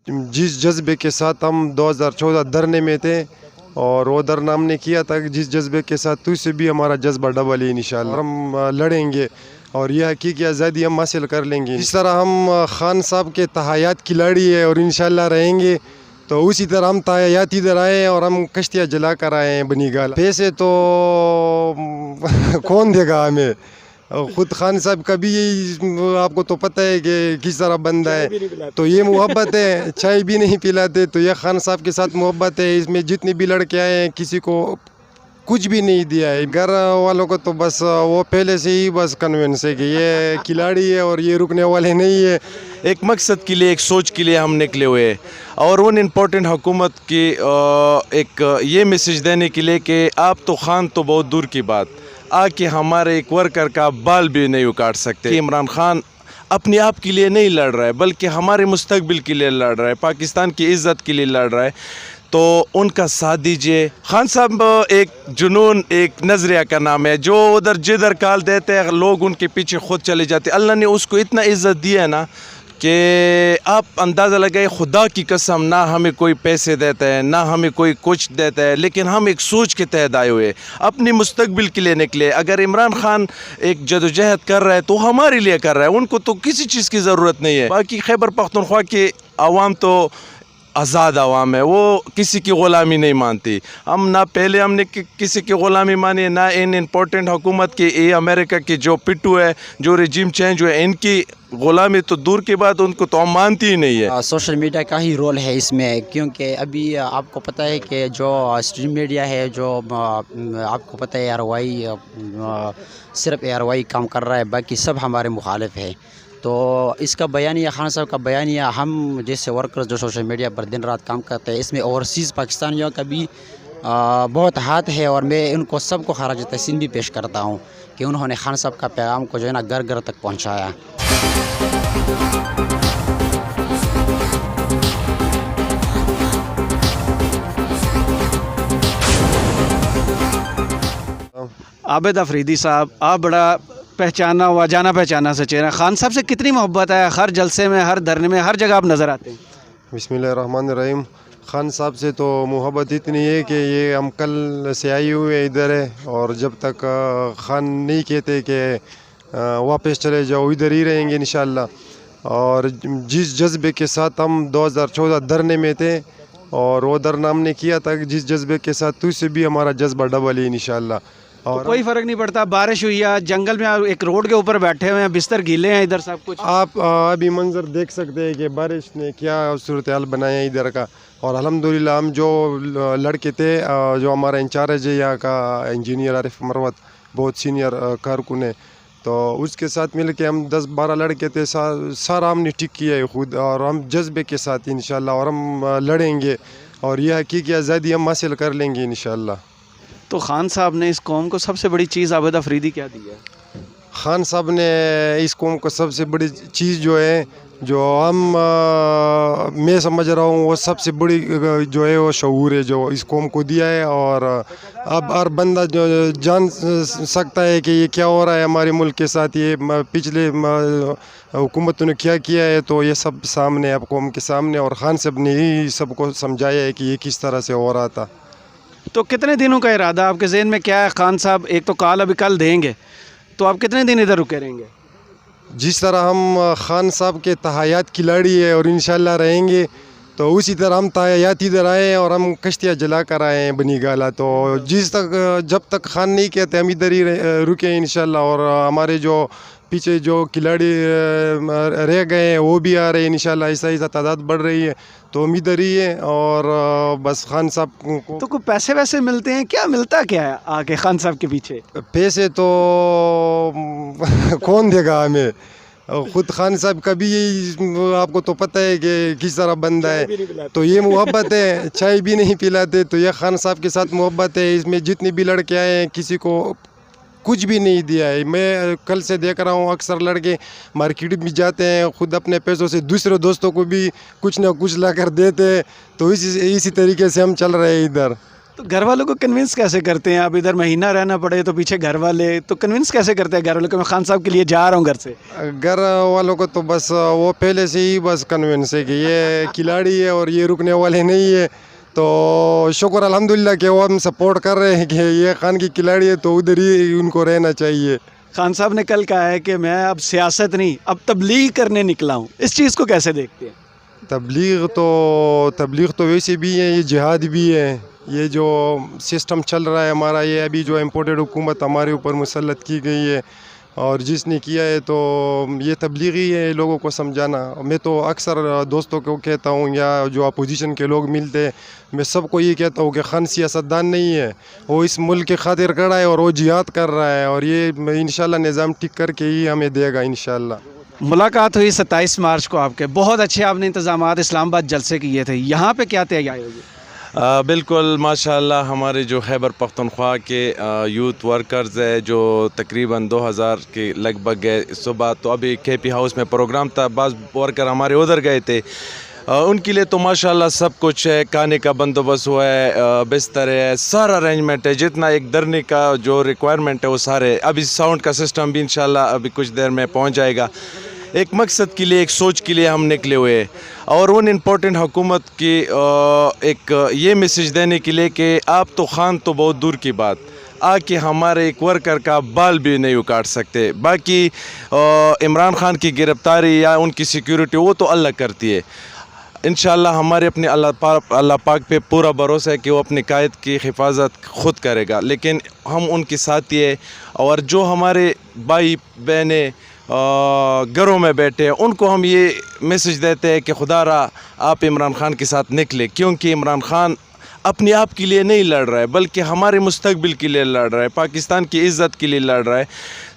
جس جذبے کے ساتھ ہم 2014 دھرنے میں تھے اور وہ دھرنا ہم نے کیا تھا، جس جذبے کے ساتھ تو اس سے بھی ہمارا جذبہ ڈبل ہے انشاءاللہ، اور ہم لڑیں گے اور یہ حقیقی آزادی ہم حاصل کر لیں گے۔ جس طرح ہم خان صاحب کے تحایات کھلاڑی ہے اور انشاءاللہ رہیں گے، تو اسی طرح ہم تحایات ادھر آئے اور ہم کشتیاں جلا کر آئے ہیں بنی گال۔ پیسے تو کون دے گا ہمیں؟ خود خان صاحب کا بھی آپ کو تو پتہ ہے کہ کس طرح بندہ ہے، تو یہ محبت ہے، چائے بھی نہیں پلاتے، تو یہ خان صاحب کے ساتھ محبت ہے۔ اس میں جتنے بھی لڑکے آئے ہیں کسی کو کچھ بھی نہیں دیا ہے، گھر والوں کو تو بس وہ پہلے سے ہی بس کنوینس ہے کہ یہ کھلاڑی ہے اور یہ رکنے والے نہیں ہے۔ ایک مقصد کے لیے، ایک سوچ کے لیے ہم نکلے ہوئے ہیں، اور ان امپورٹنٹ حکومت کی ایک یہ میسیج دینے کے لیے کہ آپ تو خان تو بہت دور کی بات، آ کے ہمارے ایک ورکر کا بال بھی نہیں اکاٹ سکتے۔ عمران خان اپنے آپ کے لیے نہیں لڑ رہا ہے، بلکہ ہمارے مستقبل کے لیے لڑ رہا ہے، پاکستان کی عزت کے لیے لڑ رہا ہے، تو ان کا ساتھ دیجیے۔ خان صاحب ایک جنون، ایک نظریہ کا نام ہے، جو ادھر جدھر کال دیتے ہیں لوگ ان کے پیچھے خود چلے جاتے ہیں۔ اللہ نے اس کو اتنا عزت دیا ہے نا کہ آپ اندازہ لگائے، خدا کی قسم نہ ہمیں کوئی پیسے دیتا ہے، نہ ہمیں کوئی کچھ دیتا ہے، لیکن ہم ایک سوچ کے تحت آئے ہوئے، اپنے مستقبل کے لیے نکلے۔ اگر عمران خان ایک جدوجہد کر رہا ہے تو ہمارے لیے کر رہا ہے، ان کو تو کسی چیز کی ضرورت نہیں ہے۔ باقی خیبر پختونخوا کے عوام تو آزاد عوام ہے، وہ کسی کی غلامی نہیں مانتی۔ ہم نہ پہلے ہم نے کسی کی غلامی مانی، نہ ان امپورٹنٹ حکومت کی، یہ امریکہ کی جو پٹو ہے، جو رجیم چینج ہوئے، ان کی غلامی تو دور کی بات، ان کو تو ہم مانتی ہی نہیں ہے۔ سوشل میڈیا کا ہی رول ہے اس میں، کیونکہ ابھی آپ کو پتہ ہے کہ جو اسٹریم میڈیا ہے، جو آپ کو پتہ ہے ARY صرف ARY کام کر رہا ہے، باقی سب ہمارے مخالف ہے۔ تو اس کا بیانیہ، خان صاحب کا بیانیہ، ہم جیسے ورکرز جو سوشل میڈیا پر دن رات کام کرتے ہیں، اس میں اوورسیز پاکستانیوں کا بھی بہت ہاتھ ہے، اور میں ان کو سب کو خراج تحسین بھی پیش کرتا ہوں کہ انہوں نے خان صاحب کا پیغام کو جو ہے نا گھر گھر تک پہنچایا۔ عابد افریدی صاحب، آپ بڑا پہچانا ہوا، جانا پہچانا سے چہرہ، خان صاحب سے کتنی محبت ہے؟ ہر جلسے میں، ہر دھرنے میں، ہر جگہ آپ نظر آتے ہیں۔ بسم اللہ الرحمن الرحیم۔ خان صاحب سے تو محبت اتنی ہے کہ یہ ہم کل سے آئے ہوئے ادھر ہے، اور جب تک خان نہیں کہتے کہ واپس چلے جاؤ، ادھر ہی رہیں گے انشاءاللہ۔ اور جس جذبے کے ساتھ ہم 2014 دھرنے میں تھے اور وہ دھرنا ہم نے کیا تھا، جس جذبے کے ساتھ تو اس سے بھی ہمارا جذبہ ڈبل ہے انشاءاللہ۔ اور کوئی فرق نہیں پڑتا، بارش ہوئی ہے، جنگل میں ایک روڈ کے اوپر بیٹھے ہوئے ہیں، بستر گیلے ہیں ادھر سب کچھ، آپ ابھی منظر دیکھ سکتے ہیں کہ بارش نے کیا صورتحال بنایا ہے ادھر کا۔ اور الحمدللہ ہم جو لڑکے تھے، جو ہمارا انچارج ہے یہاں کا انجینئر عارف مروت، بہت سینئر کارکن ہے، تو اس کے ساتھ مل کے ہم 10-12 لڑکے تھے، سارا ہم نے ٹھیک کیا ہے خود، اور ہم جذبے کے ساتھ انشاءاللہ، اور ہم لڑیں گے اور یہ حقیقی آزادی ہم حاصل کر لیں گے انشاءاللہ۔ تو خان صاحب نے اس قوم کو سب سے بڑی چیز عابد افریدی کیا دی ہے؟ خان صاحب نے اس قوم کو سب سے بڑی چیز جو ہے، جو میں سمجھ رہا ہوں، وہ سب سے بڑی جو ہے وہ شعور ہے جو اس قوم کو دیا ہے، اور اب ہر بندہ جو جان سکتا ہے کہ یہ کیا ہو رہا ہے ہمارے ملک کے ساتھ، یہ پچھلے حکومتوں نے کیا کیا ہے، تو یہ سب سامنے ہے اب قوم کے سامنے، اور خان صاحب نے ہی سب کو سمجھایا ہے کہ یہ کس طرح سے ہو رہا تھا۔ تو کتنے دنوں کا ارادہ آپ کے ذہن میں کیا ہے؟ خان صاحب ایک تو کال ابھی کل دیں گے، تو آپ کتنے دن ادھر رکے رہیں گے؟ جس طرح ہم خان صاحب کے تحایات کھلاڑی ہے اور انشاءاللہ رہیں گے، تو اسی طرح ہم تحایات ادھر آئے اور ہم کشتیاں جلا کر آئے ہیں بنی گالا، تو جب تک خان نہیں کہتے ہم ادھر ہی رکے انشاءاللہ، اور ہمارے جو پیچھے جو کھلاڑی رہ گئے ہیں وہ بھی آ رہے ہیں انشاءاللہ، ایسا ایسا تعداد بڑھ رہی ہے، تو ہم ادھر ہی ہیں، اور بس خان صاحب کو تو کوئی پیسے ویسے ملتے ہیں؟ کیا ملتا کیا ہے آ کے خان صاحب کے پیچھے؟ پیسے تو کون دے گا ہمیں؟ خود خان صاحب کا بھی آپ کو تو پتہ ہے کہ کس طرح بندہ ہے، تو یہ محبت ہے، چائے بھی نہیں پلاتے، تو یہ خان صاحب کے ساتھ محبت ہے۔ اس میں جتنے بھی لڑکے آئے ہیں کسی کو کچھ بھی نہیں دیا ہے۔ میں کل سے دیکھ رہا ہوں اکثر لڑکے مارکیٹ بھی جاتے ہیں، خود اپنے پیسوں سے دوسرے دوستوں کو بھی کچھ نہ کچھ لا کر دیتے ہیں، تو اسی طریقے سے ہم چل رہے ہیں ادھر۔ تو گھر والوں کو کنونس کیسے کرتے ہیں؟ اب ادھر مہینہ رہنا پڑے تو پیچھے گھر والے تو کنونس کیسے کرتے ہیں گھر والوں کو میں خان صاحب کے لیے جا رہا ہوں گھر سے؟ گھر والوں کو تو بس وہ پہلے سے ہی بس کنوینس ہے کہ یہ کھلاڑی ہے اور یہ رکنے والے نہیں ہے. تو شکر الحمدللہ کہ وہ ہم سپورٹ کر رہے ہیں کہ یہ خان کی کھلاڑی ہے تو ادھر ہی ان کو رہنا چاہیے. خان صاحب نے کل کہا ہے کہ میں اب سیاست نہیں اب تبلیغ کرنے نکلا ہوں، اس چیز کو کیسے دیکھتے ہیں؟ تبلیغ تو ویسے بھی ہے، یہ جہاد بھی ہے. یہ جو سسٹم چل رہا ہے ہمارا، یہ ابھی جو امپورٹڈ حکومت ہمارے اوپر مسلط کی گئی ہے اور جس نے کیا ہے تو یہ تبلیغی ہے لوگوں کو سمجھانا. میں تو اکثر دوستوں کو کہتا ہوں یا جو اپوزیشن کے لوگ ملتے ہیں میں سب کو یہ کہتا ہوں کہ خان سیاستدان نہیں ہے، وہ اس ملک کے خاطر کھڑا ہے اور وہ جہاد کر رہا ہے اور یہ انشاءاللہ نظام ٹھیک کر کے ہی ہمیں دے گا انشاءاللہ. ملاقات ہوئی 27 مارچ کو آپ کے، بہت اچھے آپ نے انتظامات اسلام آباد جلسے کیے تھے، یہاں پہ کیا تیاری ہوگی؟ بالکل ماشاءاللہ ہمارے جو خیبر پختونخوا کے یوتھ ورکرز ہے جو تقریباً 2000 کے لگ بھگ گئے صبح، تو ابھی کے پی ہاؤس میں پروگرام تھا، بعض ورکر ہمارے ادھر گئے تھے. ان کے لیے تو ماشاءاللہ سب کچھ ہے، کھانے کا بندوبست ہوا ہے، بستر ہے، سارا ارینجمنٹ ہے، جتنا ایک دھرنے کا جو ریکوائرمنٹ ہے وہ سارے. ابھی ساؤنڈ کا سسٹم بھی انشاءاللہ ابھی کچھ دیر میں پہنچ جائے گا. ایک مقصد کے لیے، ایک سوچ کے لیے ہم نکلے ہوئے اور ان امپورٹنٹ حکومت کی ایک یہ میسیج دینے کے لیے کہ آپ تو خان تو بہت دور کی بات، آ کے ہمارے ایک ورکر کا بال بھی نہیں اکاٹ سکتے. باقی عمران خان کی گرفتاری یا ان کی سیکیورٹی وہ تو اللہ کرتی ہے. انشاءاللہ ہمارے اپنے اللہ پاک پہ پورا بھروسہ ہے کہ وہ اپنے قائد کی حفاظت خود کرے گا، لیکن ہم ان کے ساتھی ہیں. اور جو ہمارے بھائی بہنیں گھروں میں بیٹھے ہیں ان کو ہم یہ میسیج دیتے ہیں کہ خدا را آپ عمران خان کے ساتھ نکلے، کیونکہ عمران خان اپنے آپ کے لیے نہیں لڑ رہا ہے بلکہ ہمارے مستقبل کے لیے لڑ رہا ہے، پاکستان کی عزت کے لیے لڑ رہا ہے.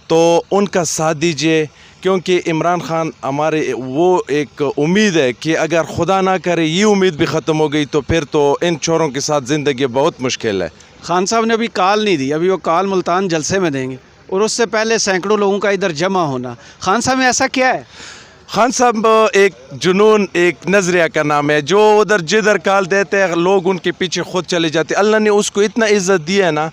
تو ان کا ساتھ دیجیے، کیونکہ عمران خان ہمارے وہ ایک امید ہے کہ اگر خدا نہ کرے یہ امید بھی ختم ہو گئی تو پھر تو ان چوروں کے ساتھ زندگی بہت مشکل ہے. خان صاحب نے ابھی کال نہیں دی، ابھی وہ کال ملتان جلسے میں دیں گے اور اس سے پہلے سینکڑوں لوگوں کا ادھر جمع ہونا. خان صاحب میں ایسا کیا ہے؟ خان صاحب ایک جنون، ایک نظریہ کا نام ہے، جو ادھر جدھر کال دیتے ہیں لوگ ان کے پیچھے خود چلے جاتے. اللہ نے اس کو اتنا عزت دی ہے نا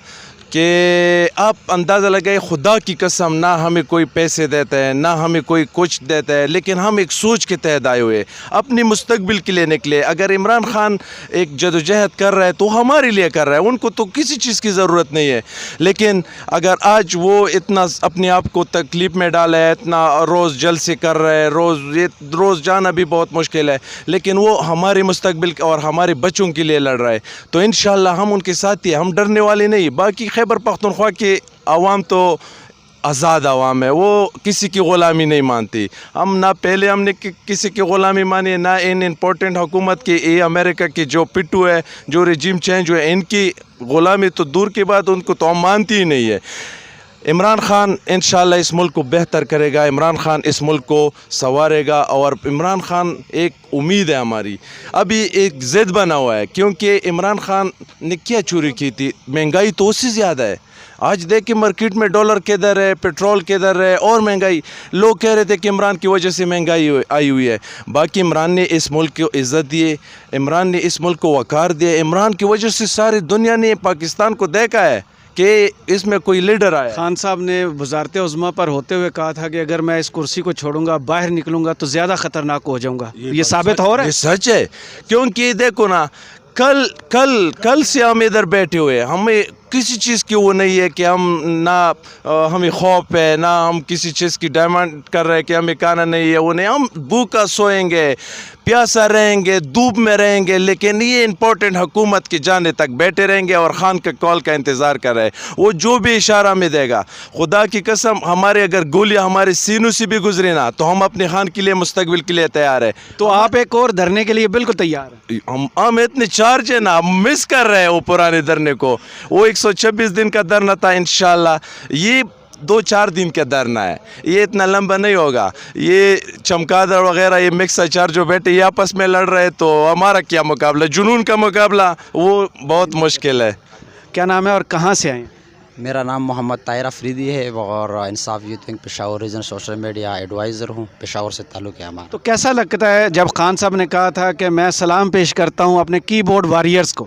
کہ آپ اندازہ لگائے، خدا کی قسم نہ ہمیں کوئی پیسے دیتا ہے نہ ہمیں کوئی کچھ دیتا ہے، لیکن ہم ایک سوچ کے تحت آئے ہوئے اپنی مستقبل کے لیے نکلے. اگر عمران خان ایک جدوجہد کر رہا ہے تو ہمارے لیے کر رہا ہے، ان کو تو کسی چیز کی ضرورت نہیں ہے. لیکن اگر آج وہ اتنا اپنے آپ کو تکلیف میں ڈالا ہے، اتنا روز جلسے کر رہے ہیں، روز جانا بھی بہت مشکل ہے، لیکن وہ ہمارے مستقبل اور ہمارے بچوں کے لیے لڑ رہا ہے، تو انشاءاللہ ہم ان کے ساتھ ہی، ہم ڈرنے والے نہیں. باقی خیبر پختونخوا کے عوام تو آزاد عوام ہے، وہ کسی کی غلامی نہیں مانتی. ہم نہ پہلے ہم نے کسی کی غلامی مانی، نہ ان امپورٹنٹ حکومت کی، یہ امریکہ کی جو پٹو ہے، جو رجیم چینج ہوئے، ان کی غلامی تو دور کی بات، ان کو تو ہم مانتی ہی نہیں ہے. عمران خان انشاءاللہ اس ملک کو بہتر کرے گا، عمران خان اس ملک کو سنوارے گا، اور عمران خان ایک امید ہے ہماری. ابھی ایک ضد بنا ہوا ہے، کیونکہ عمران خان نے کیا چوری کی تھی؟ مہنگائی تو اس سے زیادہ ہے. آج دیکھ مارکیٹ میں ڈالر کدھر ہے، پیٹرول کدھر ہے، اور مہنگائی. لوگ کہہ رہے تھے کہ عمران کی وجہ سے مہنگائی آئی ہوئی ہے. باقی عمران نے اس ملک کو عزت دیے، عمران نے اس ملک کو وقار دیا. عمران کی وجہ سے ساری دنیا نے پاکستان کو دیکھا ہے کہ اس میں کوئی لیڈر آیا. خان صاحب نے وزارت عظمیٰ پر ہوتے ہوئے کہا تھا کہ اگر میں اس کرسی کو چھوڑوں گا، باہر نکلوں گا تو زیادہ خطرناک ہو جاؤں گا. یہ ثابت ہو رہا ہے؟ یہ سچ ہے، کیونکہ دیکھو نا، کل سے ہم ادھر بیٹھے ہوئے، ہمیں کسی چیز کی وہ نہیں ہے کہ ہم نہ ہمیں خوف ہے، نہ ہم کسی چیز کی ڈیمانڈ کر رہے ہیں کہ ہمیں کھانا نہیں ہے، وہ نہیں. ہم بھوکا سوئیں گے، پیاسا رہیں گے، دھوپ میں رہیں گے، لیکن یہ امپورٹنٹ حکومت کی جانے تک بیٹھے رہیں گے اور خان کے کال کا انتظار کر رہے. وہ جو بھی اشارہ میں دے گا، خدا کی قسم ہمارے اگر گولیاں ہمارے سینوں سے بھی گزرے نا تو ہم اپنے خان کے لیے، مستقبل کے لیے تیار ہے. تو آپ ایک اور دھرنے کے لیے بالکل تیار ہیں؟ ہم اتنے چارج ہیں نا، ہم مس کر رہے ہیں وہ پرانے دھرنے کو. وہ 126 دن کا دھرنا تھا، انشاءاللہ یہ 2-4 دن کا دھرنا ہے، یہ اتنا لمبا نہیں ہوگا. یہ چمکادڑ وغیرہ، یہ مکس اچار جو بیٹھے یہ آپس میں لڑ رہے، تو ہمارا کیا مقابلہ؟ جنون کا مقابلہ وہ بہت مشکل ہے. کیا نام ہے اور کہاں سے آئے؟ میرا نام محمد طاہر افریدی ہے اور Insaf youth wing Peshawar region social media adviser ہوں. پشاور سے تعلق ہے ہمارا. تو کیسا لگتا ہے جب خان صاحب نے کہا تھا کہ میں سلام پیش کرتا ہوں اپنے کی بورڈ واریئرز کو؟